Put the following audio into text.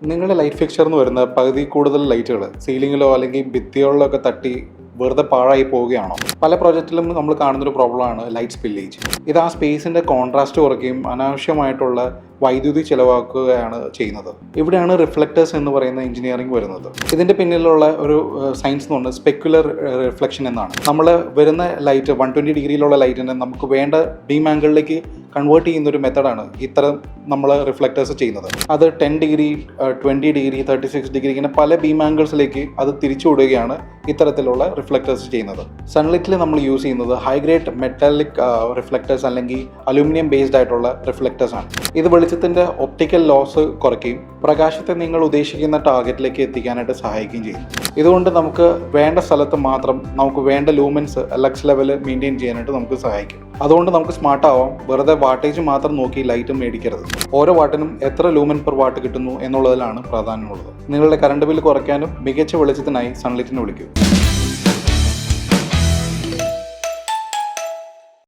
നിങ്ങളുടെ light fixture എന്ന് വരുന്ന പകുതി കൂടുതൽ ലൈറ്റുകൾ സീലിങ്ങിലോ അല്ലെങ്കിൽ ഭിത്തികളിലോ ഒക്കെ തട്ടി വെറുതെ പാഴായി പോവുകയാണോ? പല പ്രോജക്റ്റിലും നമ്മൾ കാണുന്നൊരു പ്രോബ്ലമാണ് ലൈറ്റ് സ്പില്ലേജ്. ഇത് ആ സ്പേസിൻ്റെ കോൺട്രാസ്റ്റ് കുറയ്ക്കുകയും അനാവശ്യമായിട്ടുള്ള വൈദ്യുതി ചിലവാക്കുകയാണ് ചെയ്യുന്നത്. ഇവിടെയാണ് റിഫ്ലക്റ്റേഴ്സ് എന്ന് പറയുന്ന എഞ്ചിനീയറിംഗ് വരുന്നത്. ഇതിൻ്റെ പിന്നിലുള്ള ഒരു സയൻസ് എന്ന് പറഞ്ഞാൽ സ്പെക്കുലർ റിഫ്ലക്ഷൻ എന്നാണ്. നമ്മൾ വരുന്ന ലൈറ്റ് 120 ഡിഗ്രിയിലുള്ള ലൈറ്റിനെ നമുക്ക് വേണ്ട ബീം ആംഗിളിലേക്ക് കൺവേർട്ട് ചെയ്യുന്നൊരു മെത്തഡാണ് ഇത്തരം നമ്മൾ റിഫ്ലക്റ്റേഴ്സ് ചെയ്യുന്നത്. അത് 10 ഡിഗ്രി 20 ഡിഗ്രി 36 ഡിഗ്രി ഇങ്ങനെ പല ബീം ആംഗിൾസിലേക്ക് അത് തിരിച്ചു വിടുകയാണ് ഇത്തരത്തിലുള്ള റിഫ്ലക്റ്റേഴ്സ് ചെയ്യുന്നത്. സൺലൈറ്റിൽ നമ്മൾ യൂസ് ചെയ്യുന്നത് ഹൈ ഗ്രേഡ് മെറ്റാലിക് റിഫ്ലക്റ്റേഴ്സ് അല്ലെങ്കിൽ അലൂമിനിയം ബേസ്ഡ് ആയിട്ടുള്ള റിഫ്ലക്റ്റേഴ്സ് ആണ്. ഇത് വെളിച്ചത്തിൻ്റെ ഒപ്റ്റിക്കൽ ലോസ് കുറയ്ക്കുകയും പ്രകാശത്തെ നിങ്ങൾ ഉദ്ദേശിക്കുന്ന ടാർഗറ്റിലേക്ക് എത്തിക്കാനായിട്ട് സഹായിക്കുകയും ചെയ്യും. ഇതുകൊണ്ട് നമുക്ക് വേണ്ട സ്ഥലത്ത് മാത്രം നമുക്ക് വേണ്ട ലൂമൻസ് ലക്സ് ലെവൽ മെയിൻറ്റെയിൻ ചെയ്യാനായിട്ട് നമുക്ക് സഹായിക്കും. അതുകൊണ്ട് നമുക്ക് സ്മാർട്ട് ആവാം. വെറുതെ വാട്ടേജ് മാത്രം നോക്കി ലൈറ്റ് മേടിക്കരുത്. ഓരോ വാട്ടിനും എത്ര ലൂമൻ പെർ വാട്ട് കിട്ടുന്നു എന്നുള്ളതിലാണ് പ്രാധാന്യമുള്ളത്. നിങ്ങളുടെ കറണ്ട് ബില്ല് കുറയ്ക്കാനും മികച്ച വെളിച്ചത്തിനായി സൺലൈറ്റിനെ വിളിക്കൂ.